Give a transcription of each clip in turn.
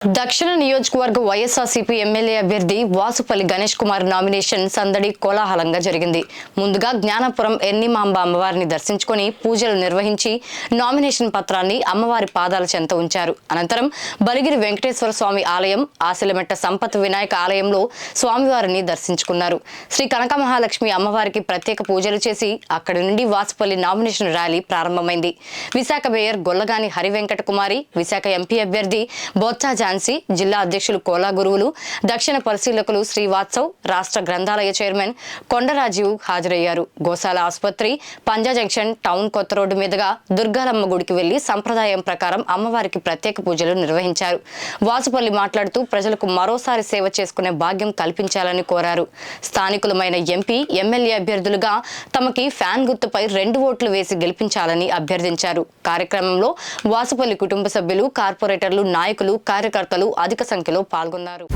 దక్షిణ నియోజకవర్గ వైఎస్ఆర్సీపీ ఎమ్మెల్యే అభ్యర్థి వాసుపల్లి గణేష్ కుమార్ నామినేషన్ సందడి కోలాహలంగా జరిగింది. ముందుగా జ్ఞానపురం ఎన్నిమాంబ అమ్మవారిని దర్శించుకుని పూజలు నిర్వహించి నామినేషన్ పత్రాన్ని అమ్మవారి పాదాల చెంత ఉంచారు. అనంతరం బలిగిరి వెంకటేశ్వర స్వామి ఆలయం, ఆశలమెట్ట సంపత్ వినాయక ఆలయంలో స్వామివారిని దర్శించుకున్నారు. శ్రీ కనకమహాలక్ష్మి అమ్మవారికి ప్రత్యేక పూజలు చేసి అక్కడి నుండి వాసుపల్లి నామినేషన్ ర్యాలీ ప్రారంభమైంది. విశాఖ మేయర్ గొల్లగాని హరివెంకట కుమారి, విశాఖ ఎంపీ అభ్యర్థి బొత్స ఝాన్సీ, జిల్లా అధ్యక్షులు కోలా గురువులు, దక్షిణ పరిశీలకులు శ్రీవాత్సవ్, రాష్ట్ర గ్రంథాలయ చైర్మన్ కొండరాజీవ్ హాజరయ్యారు. గోశాల ఆసుపత్రి, పంజా జంక్షన్, టౌన్ కొత్త రోడ్డు మీదుగా దుర్గాలమ్మ గుడికి వెళ్లి సంప్రదాయం ప్రకారం అమ్మవారికి ప్రత్యేక పూజలు నిర్వహించారు. వాసుపల్లి మాట్లాడుతూ ప్రజలకు మరోసారి సేవ చేసుకునే భాగ్యం కల్పించాలని కోరారు. స్థానికులమైన ఎంపీ, ఎమ్మెల్యే అభ్యర్థులుగా తమకి ఫ్యాన్ గుర్తుపై 2 ఓట్లు వేసి గెలిపించాలని అభ్యర్థించారు. కార్యక్రమంలో వాసుపల్లి కుటుంబ సభ్యులు, కార్పొరేటర్లు, నాయకులు, కార్యకర్తలు అధిక సంఖ్యలో పాల్గొన్నారు.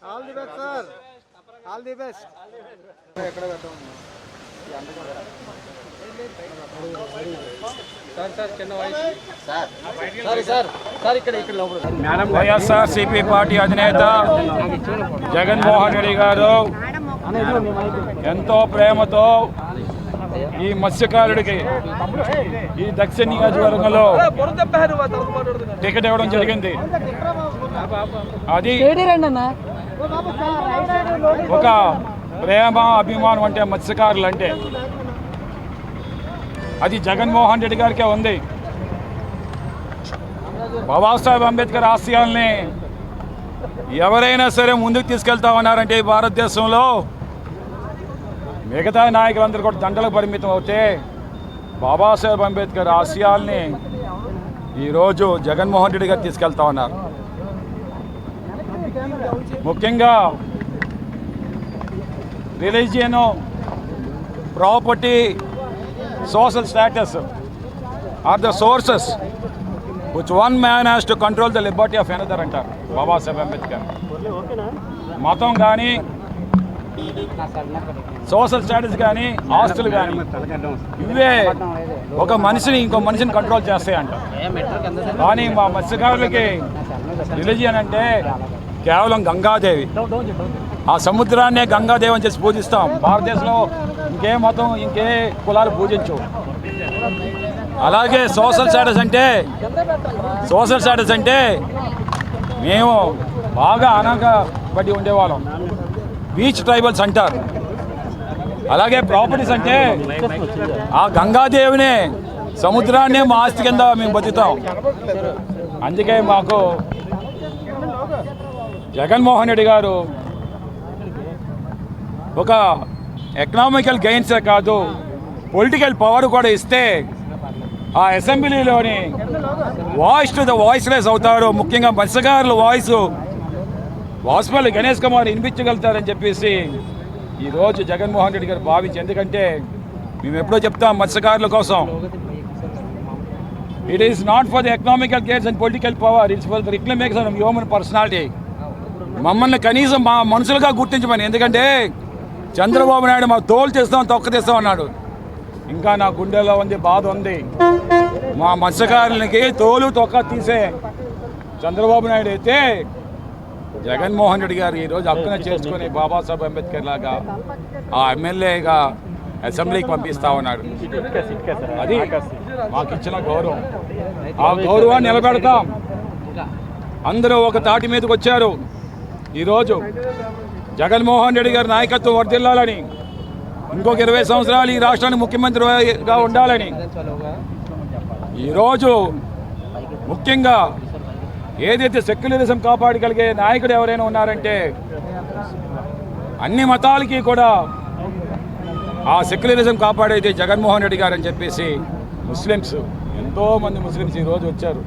All the best, sir. All the best. YSRCP party అధినేత జగన్మోహన్ రెడ్డి గారు ఎంతో ప్రేమతో ఈ మత్స్యకారుడికి ఈ దక్షిణ నియోజకవర్గంలో టికెట్ ఇవ్వడం జరిగింది. అది ఒక ప్రేమ, అభిమానం అంటే మత్స్యకారులు అంటే అది జగన్మోహన్ రెడ్డి గారికే ఉంది. బాబాసాహెబ్ అంబేద్కర్ ఆశయాల్ని ఎవరైనా సరే ముందుకు తీసుకెళ్తా ఉన్నారంటే ఈ భారతదేశంలో మిగతా నాయకులందరూ కూడా దండలకు పరిమితం అవుతే బాబాసాహెబ్ అంబేద్కర్ ఆశయాల్ని ఈరోజు జగన్మోహన్ రెడ్డి గారు తీసుకెళ్తా ఉన్నారు. ముఖ్యంగా religion, property, social status are the sources which one man has to control the Liberty of another అంటారు బాబాసాహెబ్ అంబేద్కర్. మతం కానీ, సోషల్ స్టేటస్ కానీ, ఆస్తులు కానీ ఇవే ఒక మనిషిని ఇంకో మనిషిని కంట్రోల్ చేస్తాయంట. కానీ మా మత్స్యకారులకి రిలీజియన్ అంటే కేవలం గంగాదేవి. ఆ సముద్రాన్నే గంగాదేవి అని చేసి పూజిస్తాం. భారతదేశంలో ఇంకే మతం, ఇంకే కులాలు పూజించవు. అలాగే సోషల్ స్టాటస్ అంటే మేము బాగా అనగబడి ఉండేవాళ్ళం. బీచ్ ట్రైబల్స్ అంటారు. అలాగే ప్రాపర్టీస్ అంటే ఆ గంగాదేవినే సముద్రాన్నే మా ఆస్తి కింద మేము బతుకుతాం. అందుకే మాకు జగన్మోహన్ రెడ్డి గారు ఒక ఎకనామికల్ గెయిన్సే కాదు, పొలిటికల్ పవర్ కూడా ఇస్తే ఆ అసెంబ్లీలోని వాయిస్ టు ద వాయిస్లెస్ అవుతారు. ముఖ్యంగా మత్స్యకారుల వాయిస్ వాసుపల్లి గణేష్ కుమార్ వినిపించగలుగుతారని చెప్పేసి ఈరోజు జగన్మోహన్ రెడ్డి గారు భావించి, ఎందుకంటే మేము ఎప్పుడో చెప్తాం మత్స్యకారుల కోసం, it is not for the economical gains and political power, it's for the reclamation of human personality. మమ్మల్ని కనీసం మా మనుషులుగా గుర్తించమని. ఎందుకంటే చంద్రబాబు నాయుడు మా తోలు తెస్తాం తొక్క తెస్తాం అన్నాడు. ఇంకా నా గుండెలో ఉంది, బాధ ఉంది. మా మత్స్యకారులకి తోలు తొక్క తీసే చంద్రబాబు నాయుడు అయితే జగన్మోహన్ రెడ్డి గారు ఈరోజు హక్కున చేసుకుని బాబాసాహెబ్ అంబేద్కర్ లాగా ఆ ఎమ్మెల్యేగా అసెంబ్లీకి పంపిస్తా ఉన్నాడు. అది మాకు ఇచ్చిన గౌరవం. ఆ గౌరవాన్ని నిలబెడతాం. అందరూ ఒక తాటి మీదకి వచ్చారు. ఈరోజు జగన్మోహన్ రెడ్డి గారి నాయకత్వం వర్ధిల్లాలని, ఇంకొక 20 సంవత్సరాలు ఈ రాష్ట్రానికి ముఖ్యమంత్రిగా ఉండాలని ఈరోజు ముఖ్యంగా ఏదైతే సెక్యులరిజం కాపాడగలిగే నాయకుడు ఎవరైనా ఉన్నారంటే అన్ని మతాలకి కూడా ఆ సెక్యులరిజం కాపాడైతే జగన్మోహన్ రెడ్డి గారు అని చెప్పేసి ముస్లిమ్స్, ఎంతోమంది ముస్లిమ్స్ ఈరోజు వచ్చారు.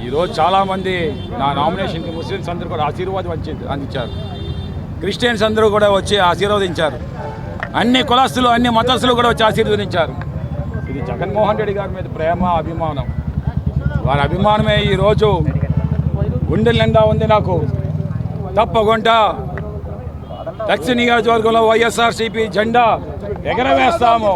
ఈరోజు చాలామంది నా నామినేషన్కి ముస్లిమ్స్ అందరూ కూడా ఆశీర్వాదం అందించారు. క్రిస్టియన్స్ అందరూ కూడా వచ్చి ఆశీర్వదించారు. అన్ని కులస్తులు, అన్ని మతస్థులు కూడా వచ్చి ఆశీర్వదించారు. ఇది జగన్మోహన్ రెడ్డి గారి మీద ప్రేమ, అభిమానం. వారి అభిమానమే ఈరోజు గుండెల నిండా ఉంది నాకు. తప్పకుండా దక్షిణ నియోజకవర్గంలో వైఎస్ఆర్సీపీ జెండా ఎగరవేస్తాము.